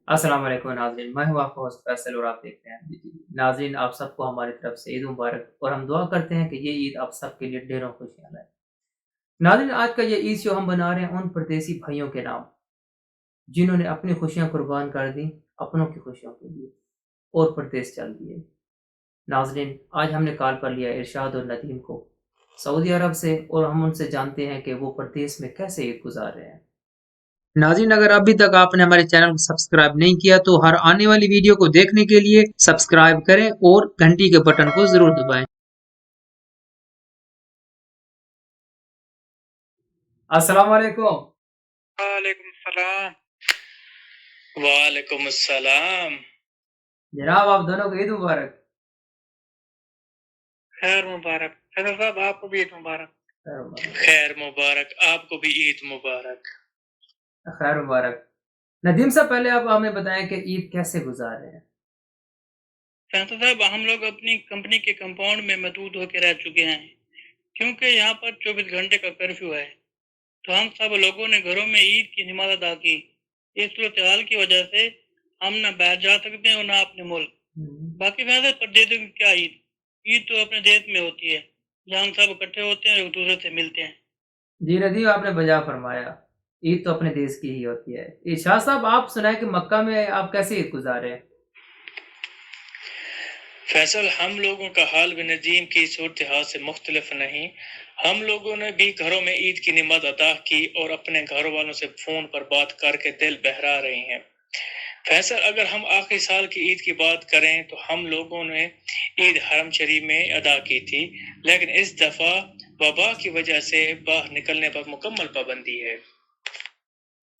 अस्सलाम वालेकुम नाज़रीन, मैं हूँ आपका होस्ट फैसल और आप देख रहे हैं BTV। नाज़रीन, आप सबको हमारी तरफ से ईद मुबारक और हम दुआ करते हैं कि ये ईद आप सबके लिए ढेरों खुशियाँ लाए। नाज़रीन, आज का ये ईद जो हम बना रहे हैं उन परदेसी भाइयों के नाम, जिन्होंने अपनी खुशियाँ कुर्बान कर दी अपनों की खुशियों के लिए और परदेस चल दिए। नाज़रीन, आज हमने कॉल पर लिया इरशाद और नदीम को सऊदी अरब से और हम उनसे जानते हैं कि वो परदेस में कैसे ईद गुजार रहे हैं। नाज़रीन, अगर अभी तक आपने हमारे चैनल को सब्सक्राइब नहीं किया तो हर आने वाली वीडियो को देखने के लिए सब्सक्राइब करें और घंटी के बटन को जरूर दबाएं। अस्सलाम वालेकुम। वालेकुम सलाम। वालेकुम अस्सलाम। जनाब, आप दोनों को ईद मुबारक। खैर मुबारक। फैसल साहब आपको भी ईद मुबारक। खैर मुबारक। खैर मुबारक, आपको भी ईद मुबारक। खैर मुबारक। नदीम साहब, पहले आप हमें बताएं कि ईद कैसे गुजार रहे हैं। फैसल साहब, हम लोग अपनी कंपनी के कंपाउंड में महदूद होकर रह चुके हैं, क्योंकि यहाँ पर 24 घंटे का कर्फ्यू है। तो हम सब लोगों ने घरों में ईद की नमाज अदा की। इस सूरत हाल की वजह से हम न बाहर जा सकते हैं और न अपने मुल्क। बाकी फैसल परदेशों की क्या ईद, ईद तो अपने देश में होती है, जहाँ हम सब इकट्ठे होते हैं और एक दूसरे से मिलते हैं। जी नदीम, आपने बजा फरमाया, ईद तो अपने देश की ही होती है। इरशाद साहब, आप सुनाएं कि मक्का में आप कैसे ईद गुजारे हैं। फैसल, हम लोगों का हाल भी नदीम की सूरत हाल से मुख्तलिफ नहीं। हम लोगों ने भी घरों में ईद की नमाज अदा की और अपने घर वालों से फोन पर बात करके दिल बहरा रहे हैं। फैसल, अगर हम आखिरी साल की ईद की बात करें तो हम लोगों ने ईद हरम शरीफ में अदा की थी, लेकिन इस दफा वबा की वजह से बाहर निकलने पर मुकम्मल पाबंदी है।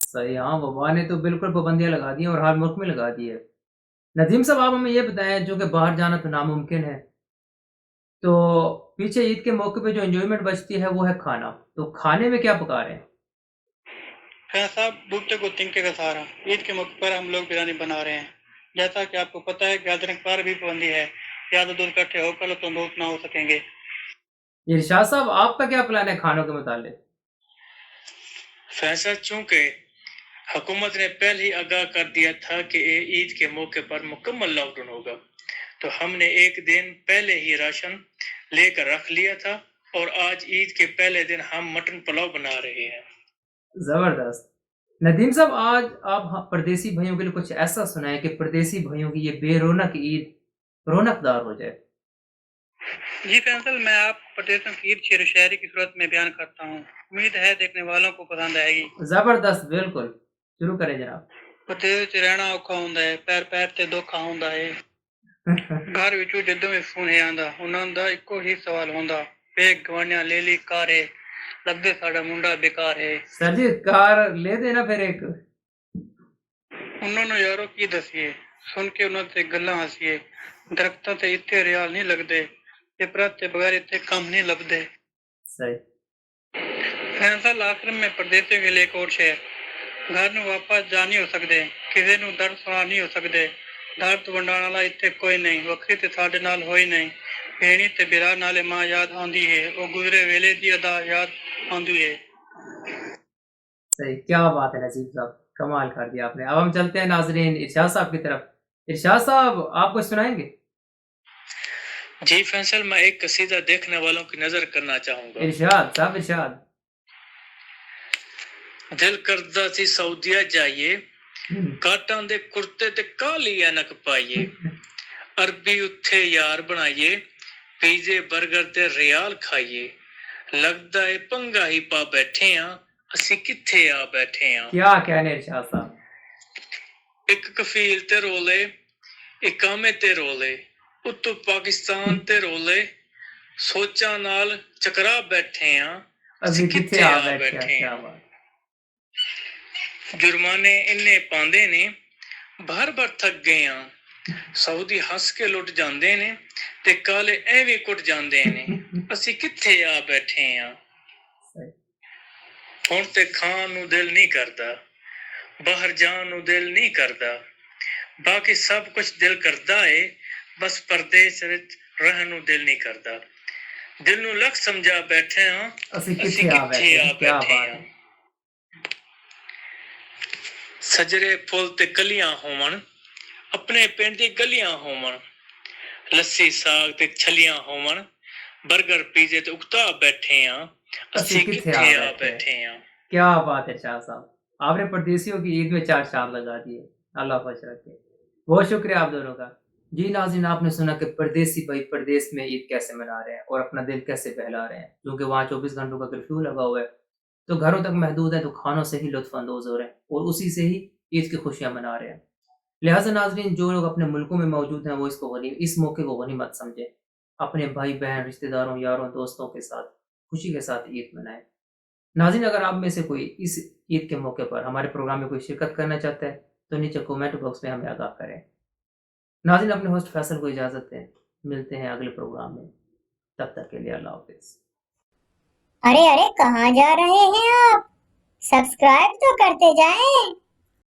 सही, हाँ, वबा ने तो बिल्कुल पाबंदियां लगा दी हैं और हर मुल्क में लगा दी है। नदीम साहब, आप हमें ये बताएं, जो कि बाहर जाना तो नामुमकिन है, तो पीछे ईद के मौके पे जो एंजॉयमेंट बचती है वो है खाना। तो खाने में क्या पका रहे हैं। खैर साहब, बूटे को तिनके का सहारा, ईद के मौके पर हम लोग बिरयानी बना रहे हैं। जैसा कि आपको पता है, गैदरिंग पर भी पाबंदी है, ज्यादा दूर इकट्ठे होकर तो दोस्त ना हो सकेंगे। इरशाद साहब, आपका क्या प्लान है खानों के मुतालिक। फैसला चूंकि हुकूमत ने पहले ही आगाह कर दिया था कि ईद के मौके पर मुकम्मल लॉकडाउन होगा, तो हमने एक दिन पहले ही राशन लेकर रख लिया था और आज ईद के पहले दिन हम मटन पुलाव बना रहे हैं। जबरदस्त। नदीम साहब, आज आप परदेसी भाइयों के लिए कुछ ऐसा सुनाएं कि परदेसी भाइयों की ये बेरौनक ईद रौनकदार हो जाए। जी फैसल, मैं आप परदेशों की ईद शेर शायरी की सूरत में बयान करता हूँ। उम्मीद है देखने वालों को पसंद आएगी। जबरदस्त, बिल्कुल शुरू करें जनाब। परदेश च रहना औखा हुंदा है, पैर पैर ते धोखा हुंदा है। घर विचों जदों भी फोन आंदा, उन्हां दा इक्को ही सवाल हुंदा, ਵੇਖ ਗਵਾਂਢੀਆਂ ले ली कार है, लगदे साडा मुंडा बेकार है। सर जी, कार ले देना फिर एक। ਉਹਨਾਂ ਨੂੰ ਯਾਰੋ ਕੀ ਦਸੀਏ, ਸੁਣ ਕੇ ਉਹਨਾਂ ਤੇ ਗੱਲਾਂ ਹਸੀਏ। ਦਰਖਤਾਂ ਤੇ ਇੱਥੇ ਰਿਆਲ ਨਹੀਂ ਲੱਗਦੇ, ਤੇ ਪਰਤ ਤੇ बगैर ਇੱਥੇ ਕੰਮ नहीं लभदे। सही। फैसल, आखिर में परदेसियों के लिए एक और शेर, घर ਨੂੰ ਵਾਪਸ ਜਾ ਨਹੀਂ ਹੋ ਸਕਦੇ, ਕਿਸੇ ਨੂੰ ਦਰਦ ਸੁਣਾ ਨਹੀਂ ਹੋ ਸਕਦੇ। ਦਰਦ ਵੰਡਾਉਣ ਵਾਲਾ ਇੱਥੇ ਕੋਈ ਨਹੀਂ, ਵੱਖਰੀ ਤੇ ਸਾਡੇ ਨਾਲ ਹੋਈ ਨਹੀਂ। ਭੈਣੀ ਤੇ ਬਿਰਾ ਨਾਲੇ ਮਾਂ ਯਾਦ ਆਉਂਦੀ ਹੈ, ਉਹ ਗੁਜ਼ਰੇ ਵੇਲੇ ਦੀ ਅਦਾ याद आंदी है। सही, क्या बात है नसीब साहब, कमाल कर दिया आपने। अब हम चलते हैं नाजरीन इरशाद साहब की तरफ। इरशाद साहब, आप कुछ सुनाएंगे। जी फैसल, मैं एक कसीदा देखने वालों की नजर करना चाहूंगा। इरशाद साहब, इरशाद। दिल करदा सी सऊदीया जाइए, काटां दे कुर्ते ते काली ऐनक पाइए। अरबी उत्थे यार बनाइए, पीजे बर्गर ते रियाल खाइए। लगदा है पंगा ही पा बैठे हां, ਅਸੀਂ ਕਿੱਥੇ ਆ ਬੈਠੇ ਹਾਂ। क्या कहने इरशाद साहब। ਇੱਕ ਕਫੀਲ ਤੇ ਰੋਲੇ, ਇਕਾਮੇ ਤੇ ਰੋਲੇ, ਉੱਤੋਂ ਪਾਕਿਸਤਾਨ ਤੇ ਰੋਲੇ। ਸੋਚਾਂ ਨਾਲ ਚਕਰਾ ਬੈਠੇ ਹਾਂ, ਅਸੀਂ ਕਿੱਥੇ ਆ ਬੈਠੇ क्या ਹਾਂ। बात। जुर्माने इन्ने पांदे ने, भर भर थक गए हाँ। सऊदी हंस के लुट जांदे ने, ते काले एवें कुट जांदे ने। ਅਸੀਂ ਕਿੱਥੇ ਆ ਬੈਠੇ ਆਂ। ਹੁਣ ਤੇ ਖਾਣ ਨੂੰ ਦਿਲ ਨਹੀਂ ਕਰਦਾ, ਬਾਹਰ ਜਾਣ ਨੂੰ ਦਿਲ ਨਹੀਂ ਕਰਦਾ। ਬਾਕੀ ਸਭ ਕੁਝ ਦਿਲ ਕਰਦਾ ਏ, ਬਸ ਪਰਦੇਸ ਵਿੱਚ ਰਹਿਣ ਨੂੰ ਦਿਲ ਨਹੀਂ ਕਰਦਾ। ਦਿਲ ਨੂੰ ਲੱਖ ਸਮਝਾ ਬੈਠੇ ਆਂ, ਅਸੀਂ ਕਿੱਥੇ ਆ ਬੈਠੇ ਆਂ। सजरे फुल ते कलियां होवन, अपने पिंड दी गलियां होवन, लस्सी साग ते छलियां होवन, बर्गर पीजे ते उगता बैठे आ, असी असी किथे किथे आ आ बैठे। बैठे आ। क्या बात है शाह साहब, आपने परदेसियों की ईद में 4 चाँद लगा दिए। अल्लाह खुश रखे। बहुत शुक्रिया आप दोनों का। जी नाज़रीन, आपने सुना कि परदेसी भाई परदेस में ईद कैसे मना रहे हैं और अपना दिल कैसे बहला रहे हैं, क्योंकि वहाँ 24 घंटों का कर्फ्यू लगा हुआ है, तो घरों तक महदूद है, तो खानों से ही लुत्फ़ अंदोज़ हो रहे हैं और उसी से ही ईद की खुशियाँ मना रहे हैं। लिहाज़ा नाज़रीन, जो लोग अपने मुल्कों में मौजूद हैं, वो इस मौके को गनीमत समझें। अपने भाई-बहन, रिश्तेदारों, यारों, दोस्तों के साथ खुशी के साथ ईद मनाएँ। नाज़रीन, अगर आप में से कोई इस ईद के मौके पर हमारे प्रोग्राम में कोई शिरकत करना चाहता है, तो नीचे कमेंट बॉक्स में हमें आगाह करें। नाज़रीन, अपने होस्ट फैसल को इजाज़त दें। मिलते हैं अगले प्रोग्राम में। तब तक के लिए अल्लाह हाफ़िज़। अरे अरे, कहाँ जा रहे हैं आप? सब्सक्राइब तो करते जाएं।